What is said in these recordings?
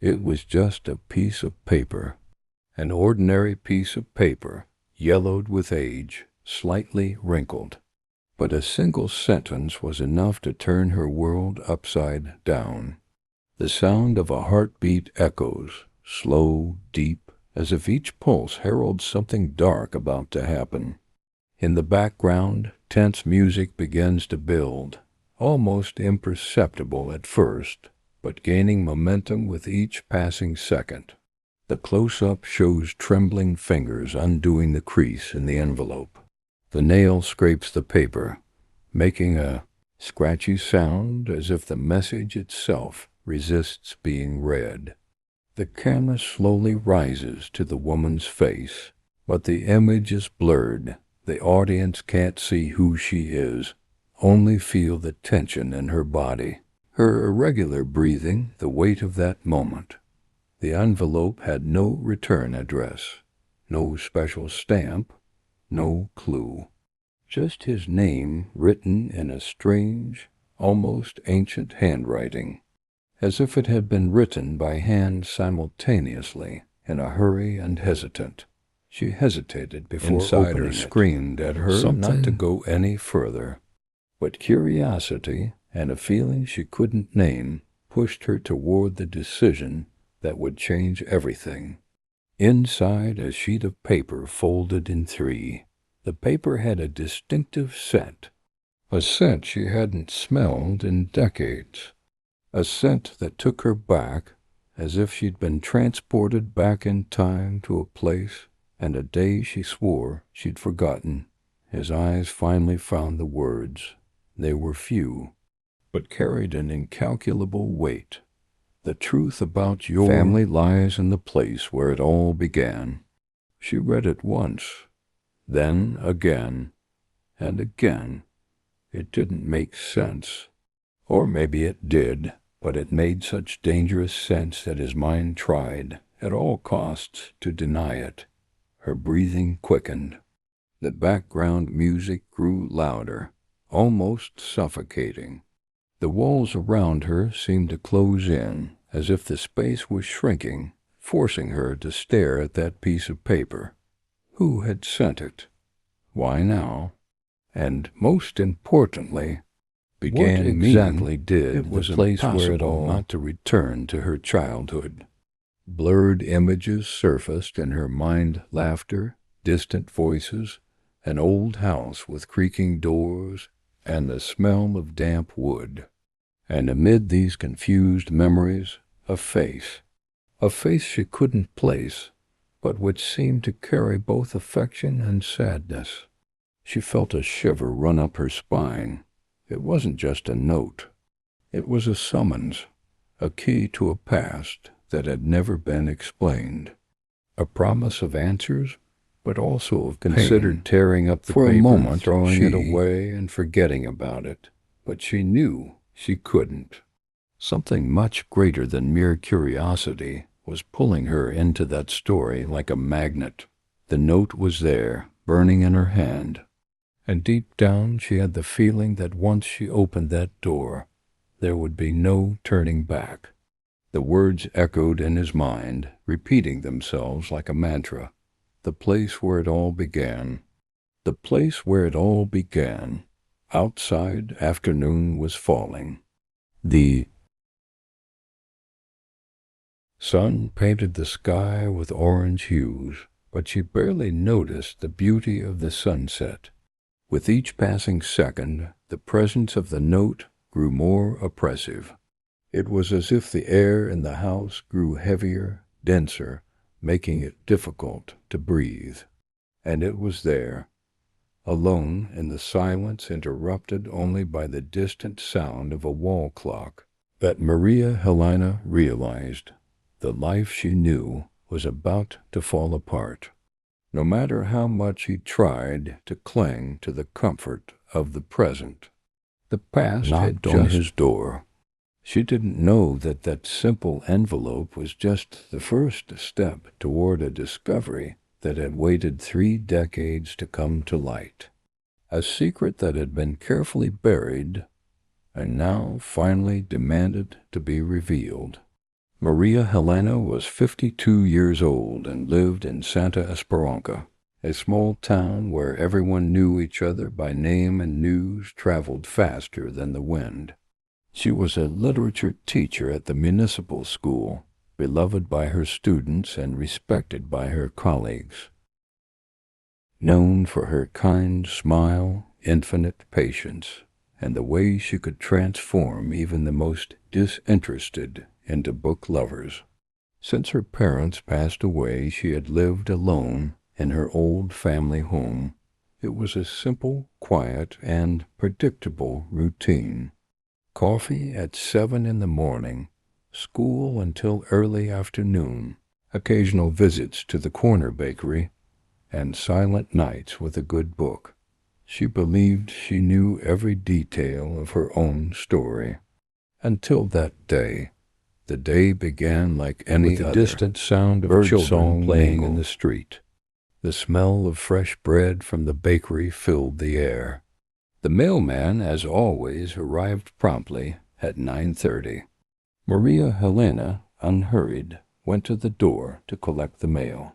It was just a piece of paper, an ordinary piece of paper, yellowed with age, slightly wrinkled. But a single sentence was enough to turn her world upside down. The sound of a heartbeat echoes, slow, deep, as if each pulse heralds something dark about to happen. In the background, tense music begins to build, almost imperceptible at first, but gaining momentum with each passing second. The close-up shows trembling fingers undoing the crease in the envelope. The nail scrapes the paper, making a scratchy sound as if the message itself resists being read. The camera slowly rises to the woman's face, but the image is blurred. The audience can't see who she is, only feel the tension in her body, her irregular breathing, the weight of that moment. The envelope had no return address, no special stamp, no clue. Just his name written in a strange, almost ancient handwriting, as if it had been written by hand simultaneously, in a hurry and hesitant. She hesitated before opening it. Screamed at her not to go any further, but curiosity and a feeling she couldn't name pushed her toward the decision that would change everything. Inside a sheet of paper folded in three, the paper had a distinctive scent, a scent she hadn't smelled in decades, a scent that took her back as if she'd been transported back in time to a place and a day she swore she'd forgotten. His eyes finally found the words. They were few, but carried an incalculable weight. The truth about your family lies in the place where it all began. She read it once, then again, and again. It didn't make sense. Or maybe it did, but it made such dangerous sense that his mind tried, at all costs, to deny it. Her breathing quickened. The background music grew louder, almost suffocating. The walls around her seemed to close in, as if the space was shrinking, forcing her to stare at that piece of paper. Who had sent it? Why now? And most importantly, what exactly did it was the place where it all not to return to her childhood. Blurred images surfaced in her mind, laughter, distant voices, an old house with creaking doors, and the smell of damp wood. And amid these confused memories, a face she couldn't place, but which seemed to carry both affection and sadness. She felt a shiver run up her spine. It wasn't just a note. It was a summons, a key to a past that had never been explained. A promise of answers, but also of pain. Considered tearing up the paper, for a moment, throwing it away and forgetting about it. But she knew she couldn't. Something much greater than mere curiosity was pulling her into that story like a magnet. The note was there, burning in her hand. And deep down she had the feeling that once she opened that door, there would be no turning back. The words echoed in his mind, repeating themselves like a mantra. The place where it all began. The place where it all began. Outside, afternoon was falling. The sun painted the sky with orange hues, but she barely noticed the beauty of the sunset. With each passing second, the presence of the note grew more oppressive. It was as if the air in the house grew heavier, denser, making it difficult to breathe. And it was there, alone in the silence interrupted only by the distant sound of a wall clock, that Maria Helena realized the life she knew was about to fall apart. No matter how much he tried to cling to the comfort of the present, the past knocked on his door. She didn't know that that simple envelope was just the first step toward a discovery that had waited 3 decades to come to light. A secret that had been carefully buried and now finally demanded to be revealed. Maria Helena was 52 years old and lived in Santa Esperanza, a small town where everyone knew each other by name and news traveled faster than the wind. She was a literature teacher at the municipal school, beloved by her students and respected by her colleagues. Known for her kind smile, infinite patience, and the way she could transform even the most disinterested into book lovers. Since her parents passed away, she had lived alone in her old family home. It was a simple, quiet, and predictable routine. Coffee at 7 in the morning, school until early afternoon, occasional visits to the corner bakery, and silent nights with a good book. She believed she knew every detail of her own story. Until that day. The day began like any other, with the distant sound of birdsong playing in the street. The smell of fresh bread from the bakery filled the air. The mailman, as always, arrived promptly at 9:30. Maria Helena, unhurried, went to the door to collect the mail.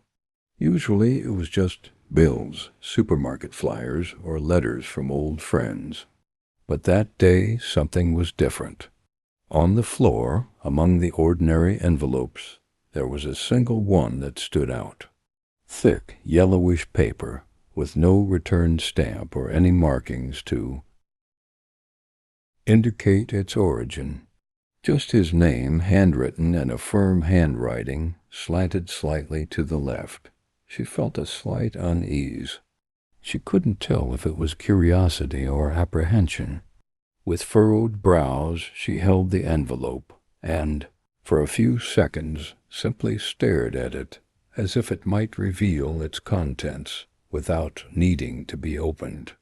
Usually it was just bills, supermarket flyers, or letters from old friends. But that day something was different. On the floor, among the ordinary envelopes, there was a single one that stood out. Thick, yellowish paper, with no return stamp or any markings to indicate its origin. Just his name, handwritten in a firm handwriting, slanted slightly to the left. She felt a slight unease. She couldn't tell if it was curiosity or apprehension. With furrowed brows, she held the envelope and, for a few seconds, simply stared at it, as if it might reveal its contents without needing to be opened.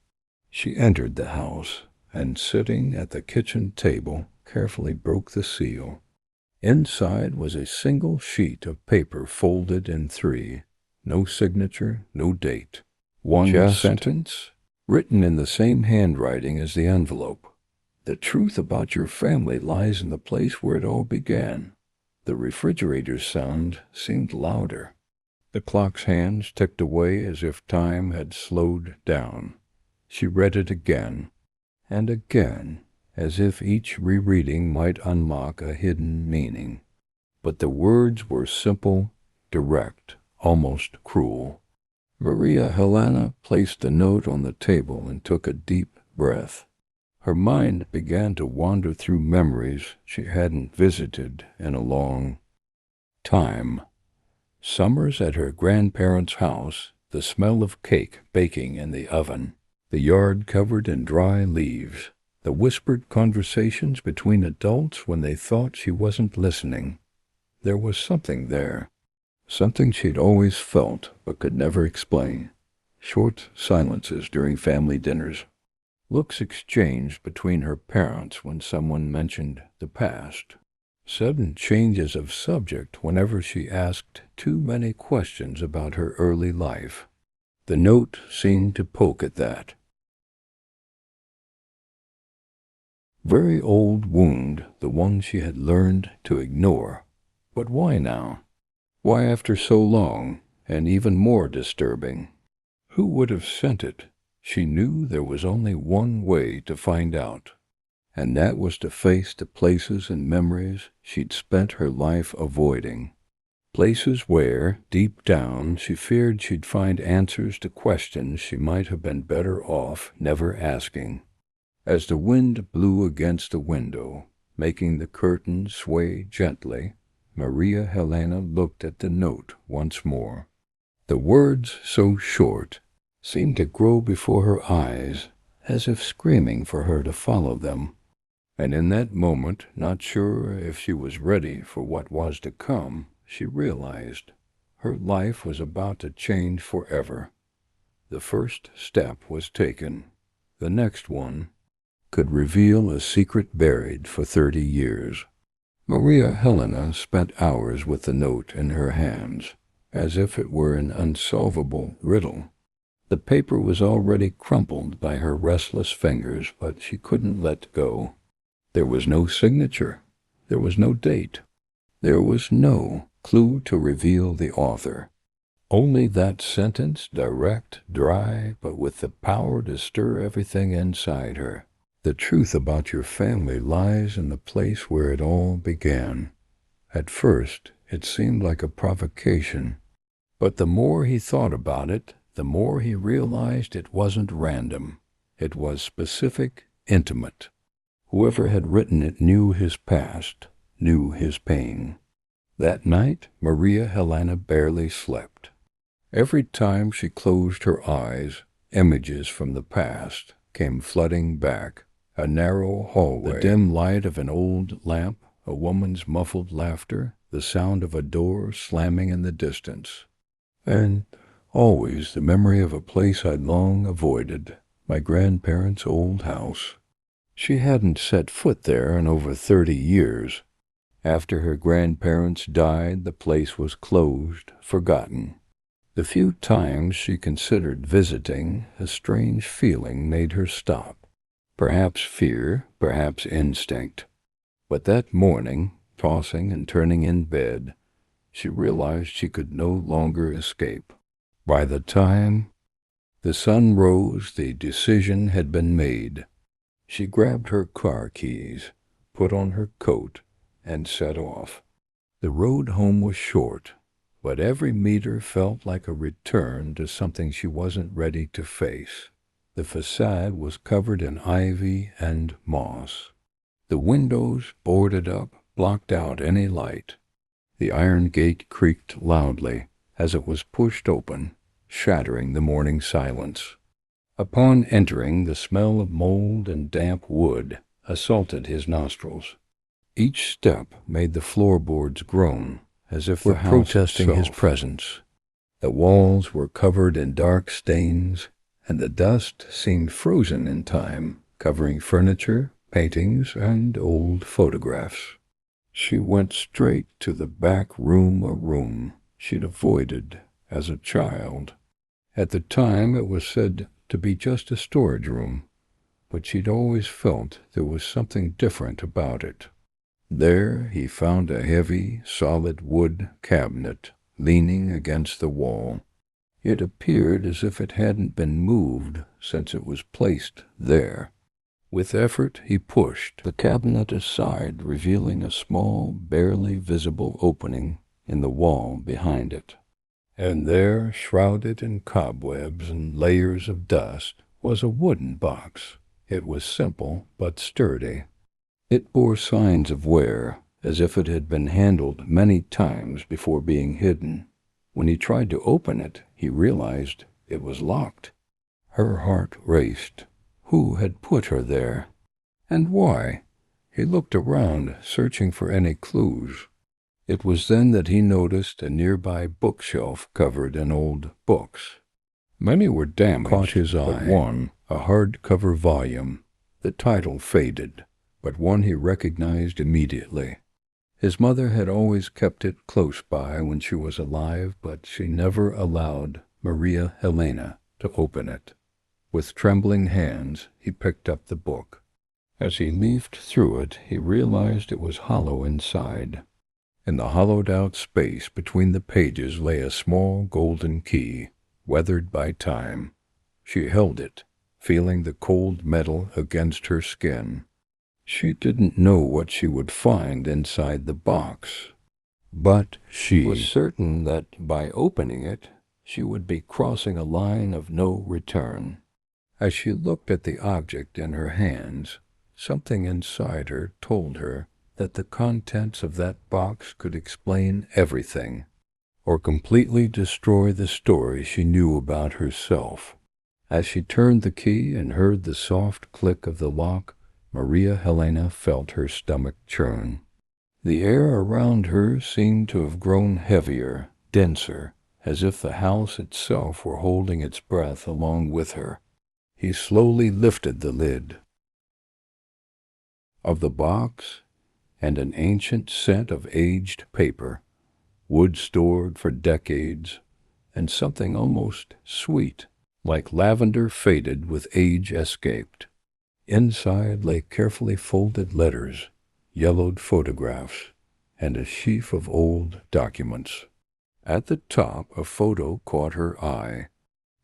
She entered the house, and sitting at the kitchen table, carefully broke the seal. Inside was a single sheet of paper folded in 3. No signature, no date. One sentence, written in the same handwriting as the envelope. The truth about your family lies in the place where it all began. The refrigerator's sound seemed louder. The clock's hands ticked away as if time had slowed down. She read it again, and again, as if each rereading might unlock a hidden meaning. But the words were simple, direct, almost cruel. Maria Helena placed the note on the table and took a deep breath. Her mind began to wander through memories she hadn't visited in a long time. Summers at her grandparents' house, the smell of cake baking in the oven, the yard covered in dry leaves, the whispered conversations between adults when they thought she wasn't listening. There was something there, something she'd always felt but could never explain. Short silences during family dinners, looks exchanged between her parents when someone mentioned the past, sudden changes of subject whenever she asked too many questions about her early life. The note seemed to poke at that. Very old wound, the one she had learned to ignore. But why now? Why after so long, and even more disturbing? Who would have sent it? She knew there was only one way to find out, and that was to face the places and memories she'd spent her life avoiding. Places where, deep down, she feared she'd find answers to questions she might have been better off never asking. As the wind blew against the window, making the curtain sway gently, Maria Helena looked at the note once more. The words, so short, seemed to grow before her eyes, as if screaming for her to follow them. And in that moment, not sure if she was ready for what was to come, she realized her life was about to change forever. The first step was taken. The next one could reveal a secret buried for 30 years. Maria Helena spent hours with the note in her hands, as if it were an unsolvable riddle. The paper was already crumpled by her restless fingers, but she couldn't let go. There was no signature. There was no date. There was no clue to reveal the author. Only that sentence, direct, dry, but with the power to stir everything inside her. The truth about your family lies in the place where it all began. At first, it seemed like a provocation, but the more he thought about it, the more he realized it wasn't random. It was specific, intimate. Whoever had written it knew his past, knew his pain. That night, Maria Helena barely slept. Every time she closed her eyes, images from the past came flooding back. A narrow hallway, the dim light of an old lamp, a woman's muffled laughter, the sound of a door slamming in the distance. And always the memory of a place I'd long avoided, my grandparents' old house. She hadn't set foot there in over 30 years. After her grandparents died, the place was closed, forgotten. The few times she considered visiting, a strange feeling made her stop. Perhaps fear, perhaps instinct. But that morning, tossing and turning in bed, she realized she could no longer escape. By the time the sun rose, the decision had been made. She grabbed her car keys, put on her coat, and set off. The road home was short, but every meter felt like a return to something she wasn't ready to face. The facade was covered in ivy and moss. The windows, boarded up, blocked out any light. The iron gate creaked loudly as it was pushed open, shattering the morning silence. Upon entering, the smell of mold and damp wood assaulted his nostrils. Each step made the floorboards groan, as if the house protesting his presence. The walls were covered in dark stains, and the dust seemed frozen in time, covering furniture, paintings, and old photographs. She went straight to the back room, a room she'd avoided as a child. At the time, it was said to be just a storage room, but she'd always felt there was something different about it. There he found a heavy, solid wood cabinet leaning against the wall. It appeared as if it hadn't been moved since it was placed there. With effort, he pushed the cabinet aside, revealing a small, barely visible opening in the wall behind it. And there, shrouded in cobwebs and layers of dust, was a wooden box. It was simple but sturdy. It bore signs of wear, as if it had been handled many times before being hidden. When he tried to open it, he realized it was locked. Her heart raced. Who had put her there? And why? He looked around, searching for any clues. It was then that he noticed a nearby bookshelf covered in old books. Many were damaged, caught his eye, but one, a hardcover volume. The title faded, but one he recognized immediately. His mother had always kept it close by when she was alive, but she never allowed Maria Helena to open it. With trembling hands, he picked up the book. As he leafed through it, he realized it was hollow inside. In the hollowed-out space between the pages lay a small golden key, weathered by time. She held it, feeling the cold metal against her skin. She didn't know what she would find inside the box, but she was certain that by opening it, she would be crossing a line of no return. As she looked at the object in her hands, something inside her told her that the contents of that box could explain everything, or completely destroy the story she knew about herself. As she turned the key and heard the soft click of the lock, Maria Helena felt her stomach churn. The air around her seemed to have grown heavier, denser, as if the house itself were holding its breath along with her. He slowly lifted the lid of the box, and an ancient scent of aged paper, wood stored for decades, and something almost sweet, like lavender faded with age escaped. Inside lay carefully folded letters, yellowed photographs, and a sheaf of old documents. At the top, a photo caught her eye.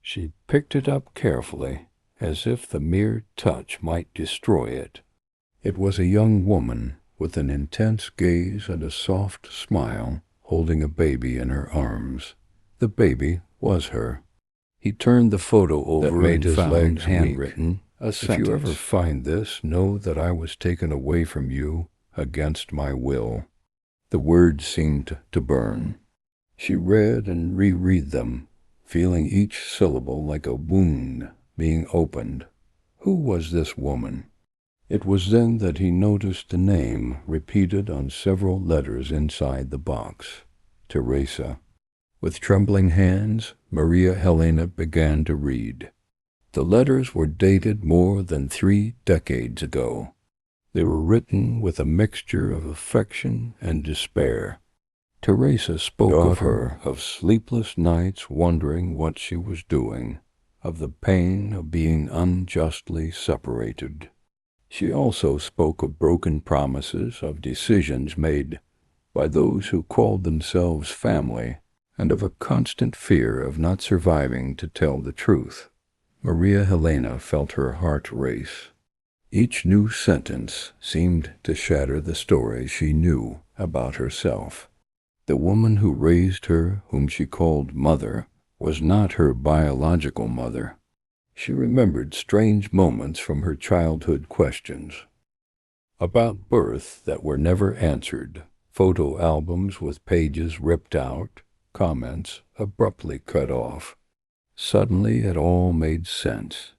She picked it up carefully, as if the mere touch might destroy it. It was a young woman with an intense gaze and a soft smile, holding a baby in her arms. The baby was her. He turned the photo over and found legs handwritten. If you ever find this, know that I was taken away from you against my will. The words seemed to burn. She read and reread them, feeling each syllable like a wound being opened. Who was this woman? It was then that he noticed the name repeated on several letters inside the box. Teresa. With trembling hands, Maria Helena began to read. The letters were dated more than 3 decades ago. They were written with a mixture of affection and despair. Teresa spoke of her, of sleepless nights wondering what she was doing, of the pain of being unjustly separated. She also spoke of broken promises, of decisions made by those who called themselves family, and of a constant fear of not surviving to tell the truth. Maria Helena felt her heart race. Each new sentence seemed to shatter the story she knew about herself. The woman who raised her, whom she called mother, was not her biological mother. She remembered strange moments from her childhood questions about birth that were never answered, photo albums with pages ripped out, comments abruptly cut off. Suddenly it all made sense.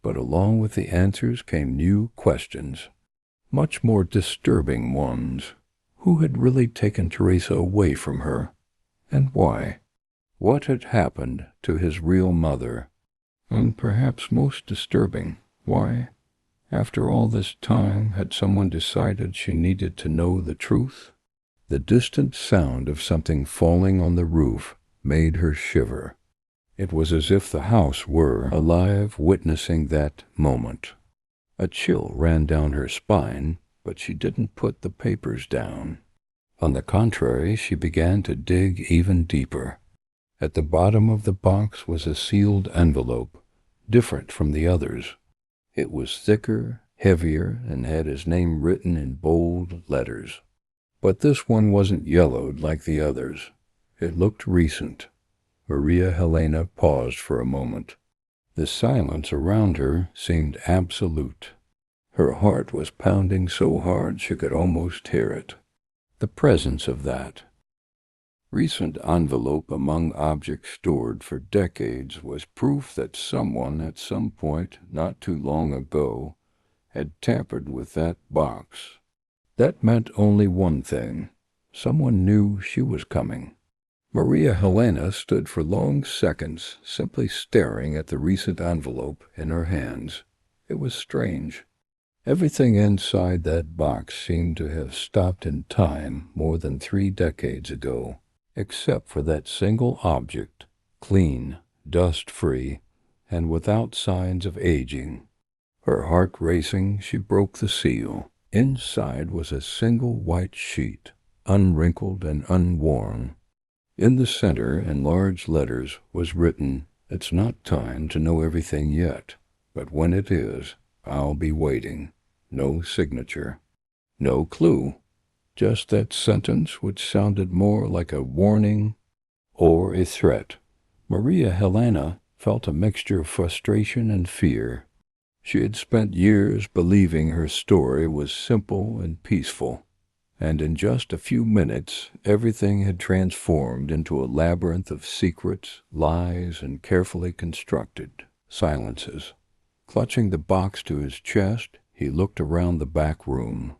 But along with the answers came new questions, much more disturbing ones. Who had really taken Teresa away from her, and why? What had happened to his real mother? And perhaps most disturbing, why, after all this time, had someone decided she needed to know the truth? The distant sound of something falling on the roof made her shiver. It was as if the house were alive, witnessing that moment. A chill ran down her spine, but she didn't put the papers down. On the contrary, she began to dig even deeper. At the bottom of the box was a sealed envelope, different from the others. It was thicker, heavier, and had his name written in bold letters. But this one wasn't yellowed like the others. It looked recent. Maria Helena paused for a moment. The silence around her seemed absolute. Her heart was pounding so hard she could almost hear it. The presence of that recent envelope among objects stored for decades was proof that someone at some point not too long ago had tampered with that box. That meant only one thing. Someone knew she was coming. Maria Helena stood for long seconds, simply staring at the recent envelope in her hands. It was strange. Everything inside that box seemed to have stopped in time more than 3 decades ago, except for that single object, clean, dust-free, and without signs of aging. Her heart racing, she broke the seal. Inside was a single white sheet, unwrinkled and unworn. In the center, in large letters, was written, "It's not time to know everything yet, but when it is, I'll be waiting." No signature. No clue. Just that sentence which sounded more like a warning or a threat. Maria Helena felt a mixture of frustration and fear. She had spent years believing her story was simple and peaceful, and in just a few minutes everything had transformed into a labyrinth of secrets, lies, and carefully constructed silences. Clutching the box to his chest, he looked around the back room.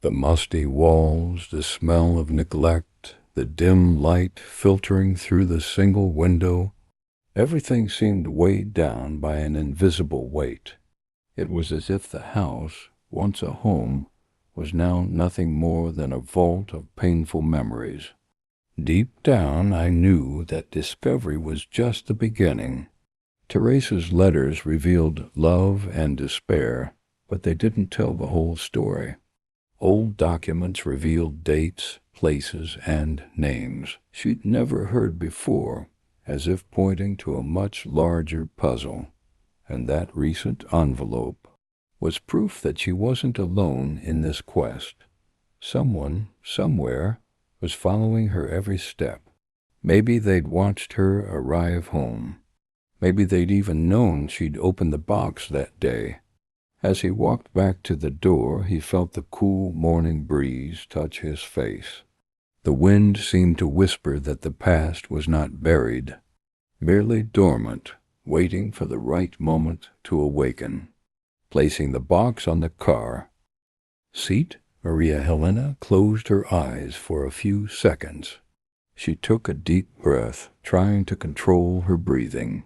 The musty walls, the smell of neglect, the dim light filtering through the single window, everything seemed weighed down by an invisible weight. It was as if the house, once a home, was now nothing more than a vault of painful memories. Deep down, I knew that discovery was just the beginning. Teresa's letters revealed love and despair, but they didn't tell the whole story. Old documents revealed dates, places, and names she'd never heard before, as if pointing to a much larger puzzle. And that recent envelope was proof that she wasn't alone in this quest. Someone, somewhere, was following her every step. Maybe they'd watched her arrive home. Maybe they'd even known she'd opened the box that day. As he walked back to the door, he felt the cool morning breeze touch his face. The wind seemed to whisper that the past was not buried, merely dormant, waiting for the right moment to awaken. Placing the box on the car seat, Maria Helena closed her eyes for a few seconds. She took a deep breath, trying to control her breathing.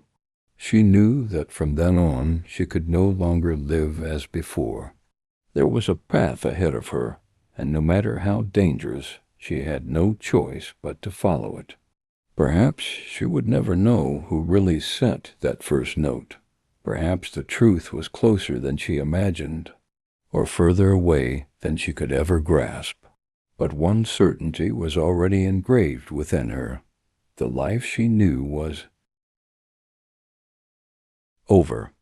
She knew that from then on she could no longer live as before. There was a path ahead of her, and no matter how dangerous, she had no choice but to follow it. Perhaps she would never know who really sent that first note. Perhaps the truth was closer than she imagined, or further away than she could ever grasp. But one certainty was already engraved within her. The life she knew was over.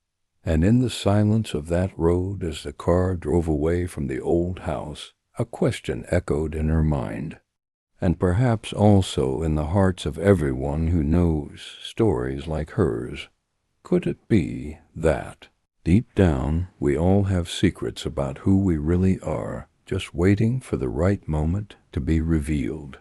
And in the silence of that road, as the car drove away from the old house, a question echoed in her mind, and perhaps also in the hearts of everyone who knows stories like hers. Could it be that, deep down, we all have secrets about who we really are, just waiting for the right moment to be revealed?